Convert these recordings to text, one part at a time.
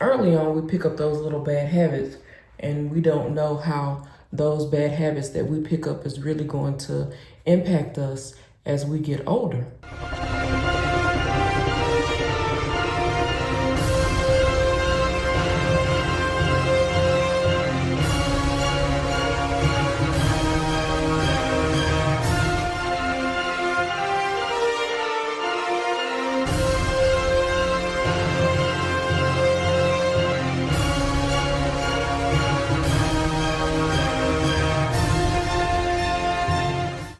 early on, we pick up those little bad habits, and we don't know how those bad habits that we pick up is really going to impact us as we get older.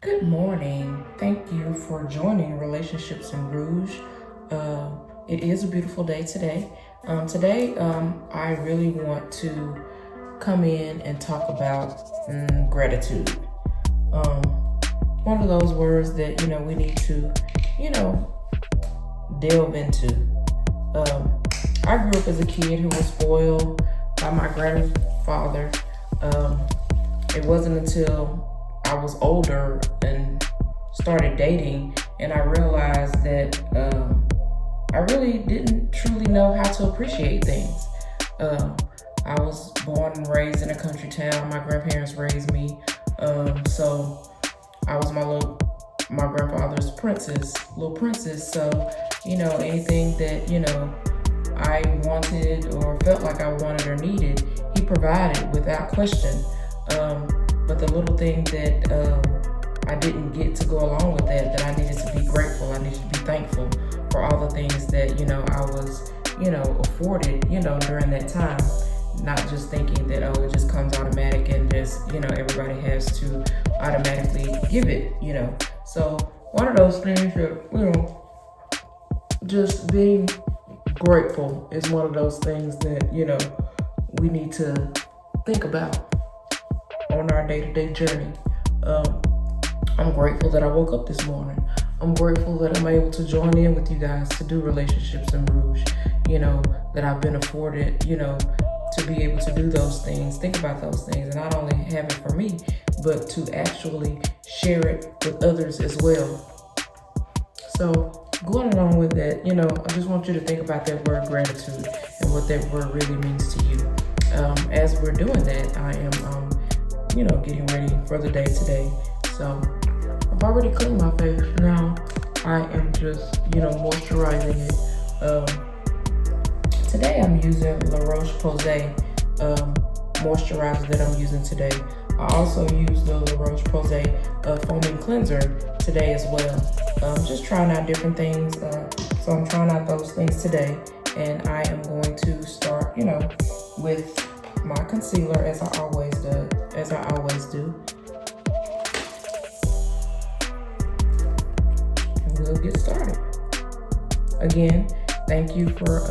Good morning. Thank you for joining Relationships in Rouge. It is a beautiful day today. Today, I really want to come in and talk about gratitude. One of those words that, we need to, delve into. I grew up as a kid who was spoiled by my grandfather. It wasn't until I was older and started dating and I realized that I really didn't truly know how to appreciate things. I was born and raised in a country town. My grandparents raised me, so I was my grandfather's little princess. So, anything that, I wanted or felt like I wanted or needed, he provided without question. But the little thing that I didn't get to go along with that I needed to be grateful, I needed to be thankful for all the things that, I was, afforded, during that time. Not just thinking that, it just comes automatic and just, everybody has to automatically give it, So one of those things that, just being grateful is one of those things that, we need to think about on our day-to-day journey. I'm grateful that I woke up this morning. I'm grateful that I'm able to join in with you guys to do Relationships in Rouge. That I've been afforded, to be able to do those things, think about those things, and not only have it for me, but to actually share it with others as well. So going along with that, I just want you to think about that word gratitude and what that word really means to you. As we're doing that, I am getting ready for the day today. So I've already cleaned my face. Now I am just, moisturizing it. Today I'm using La Roche-Posay moisturizer that I'm using today. I also use the La Roche-Posay foaming cleanser today as well. Just trying out different things. So I'm trying out those things today. And I am going to start, with my concealer as I always do. And we'll get started. Again, thank you for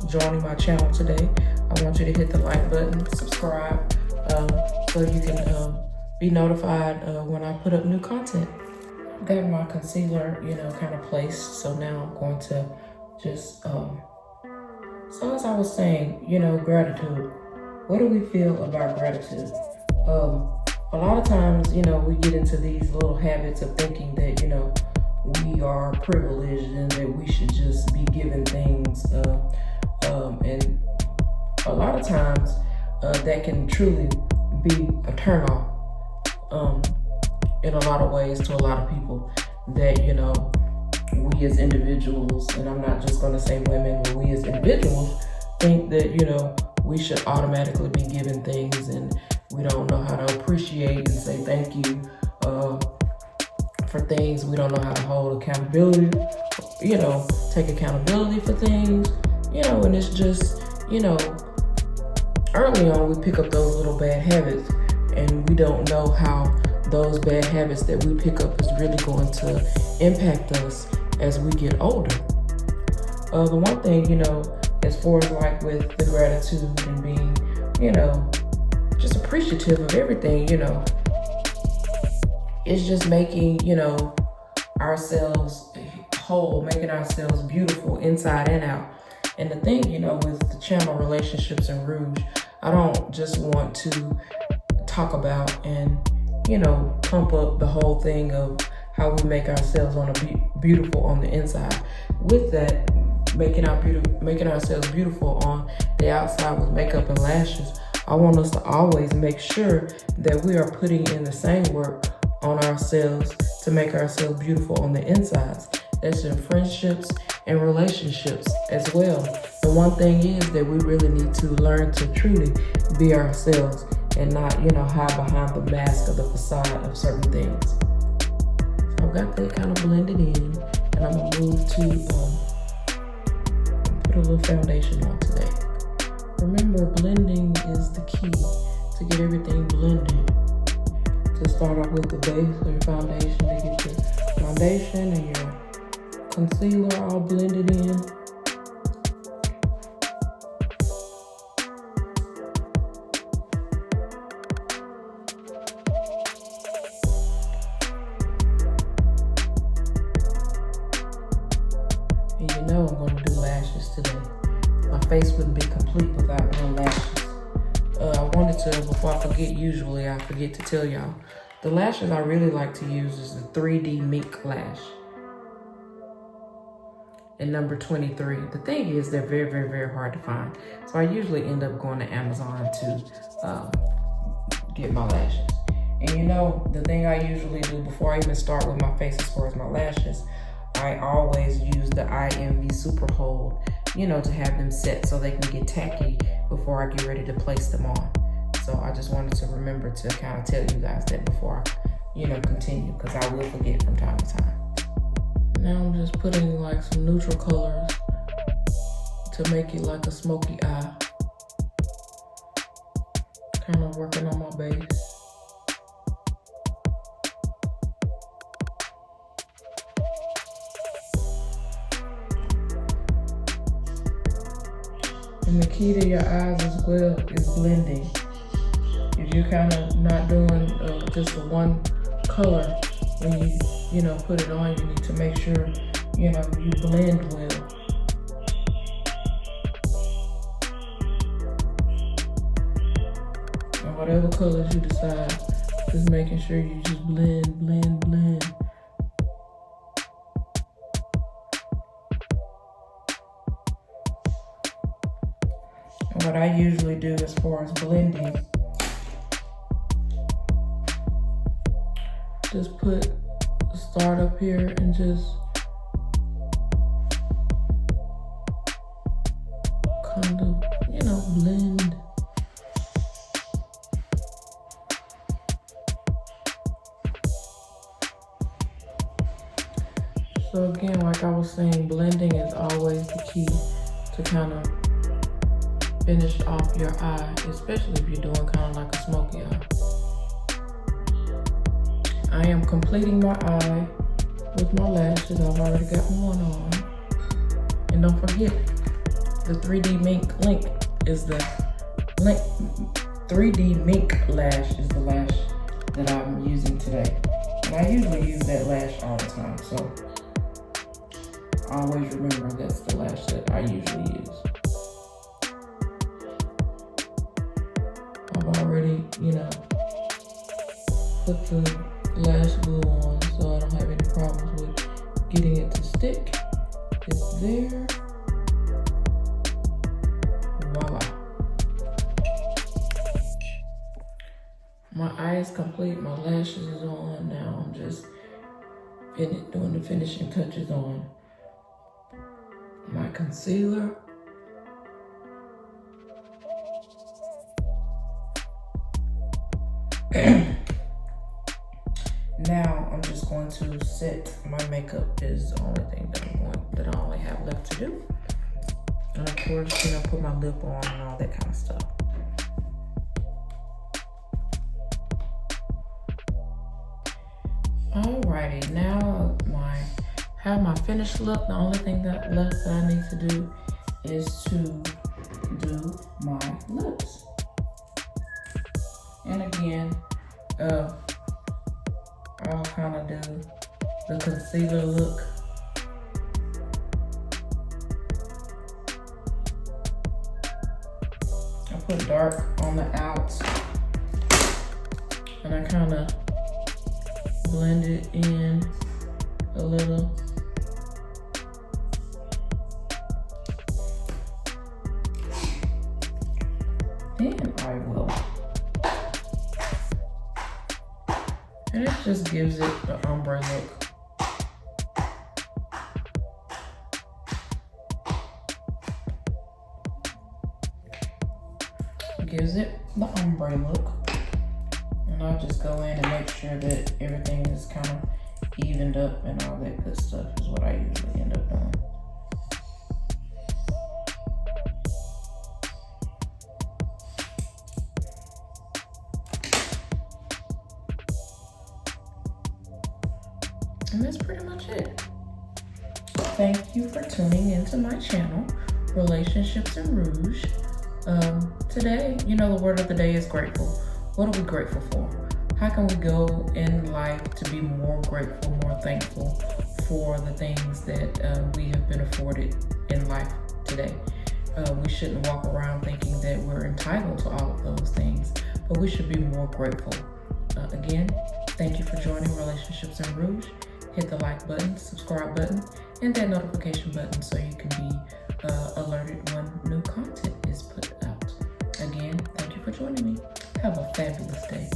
joining my channel today. I want you to hit the like button, subscribe, so you can be notified when I put up new content. I got my concealer, kind of placed. So now I'm going to just, so as I was saying, gratitude. What do we feel about gratitude? A lot of times, we get into these little habits of thinking that, we are privileged and that we should just be given things. And a lot of times that can truly be a turnoff in a lot of ways to a lot of people that, we as individuals, and I'm not just going to say women, but we as individuals think that, we should automatically be given things and we don't know how to appreciate and say thank you for things. We don't know how to hold accountability, take accountability for things, and it's just, early on we pick up those little bad habits and we don't know how those bad habits that we pick up is really going to impact us as we get older. The one thing, as far as like with the gratitude and being, just appreciative of everything, it's just making, ourselves whole, making ourselves beautiful inside and out. And the thing, with the channel Relationships in Rouge, I don't just want to talk about and, pump up the whole thing of how we make ourselves beautiful on the inside. With that, making ourselves beautiful on the outside with makeup and lashes, I want us to always make sure that we are putting in the same work on ourselves to make ourselves beautiful on the insides. That's in friendships and relationships as well. The one thing is that we really need to learn to truly be ourselves and not, hide behind the mask of the facade of certain things. So I've got that kind of blended in, and I'm gonna move to put a little foundation on today. Remember, blending is the key to get everything blended. To start off with the base or your foundation, to get your foundation and your concealer all blended in. And I'm going to do lashes today. My face wouldn't be complete without no lashes. I wanted to, before I forget, usually I forget to tell y'all, the lashes I really like to use is the 3D Mink Lash. And number 23. The thing is, they're very, very, very hard to find. So I usually end up going to Amazon to get my lashes. And the thing I usually do before I even start with my face as far as my lashes, I always use the IMV Super Hold, to have them set so they can get tacky before I get ready to place them on. So I just wanted to remember to kind of tell you guys that before I, continue, because I will forget from time to time. Now I'm just putting like some neutral colors to make it like a smoky eye. Kind of working on my base. And the key to your eyes as well is blending. If you're kind of not doing just the one color when you put it on, you need to make sure you blend well. And whatever colors you decide, just making sure you just blend, blend, blend. And what I usually do as far as blending, just start up here and just kind of, blend. So again, like I was saying, blending is always the key to kind of finish off your eye, especially if you're doing kind of like a smoky eye. I am completing my eye with my lashes. I've already got one on. And don't forget, the 3D Mink link is the link. 3D Mink lash is the lash that I'm using today. And I usually use that lash all the time. So always remember that's the lash that I usually use. I've already, put the lash glue on, so I don't have any problems with getting it to stick. It's there. Voila. My eye is complete, my lashes is on. Now I'm just doing the finishing touches on my concealer. Now I'm just going to set my makeup. Is the only thing that I only have left to do. And of course, put my lip on and all that kind of stuff. Alrighty, now have my finished look. The only thing that left that I need to do is to do my lips. And again, I'll kind of do the concealer look. I put dark on the outs, and I kind of blend it in a little. then I will. And it just gives it the ombre look. Gives it the ombre look. And I'll just go in and make sure that everything is kind of evened up and all that good stuff is what I usually end up doing. And that's pretty much it. Thank you for tuning into my channel, Relationships in Rouge. Today, the word of the day is grateful. What are we grateful for? How can we go in life to be more grateful, more thankful for the things that we have been afforded in life today? We shouldn't walk around thinking that we're entitled to all of those things, but we should be more grateful. Again, thank you for joining Relationships in Rouge. Hit the like button, subscribe button, and that notification button so you can be alerted when new content is put out. Again, thank you for joining me. Have a fabulous day.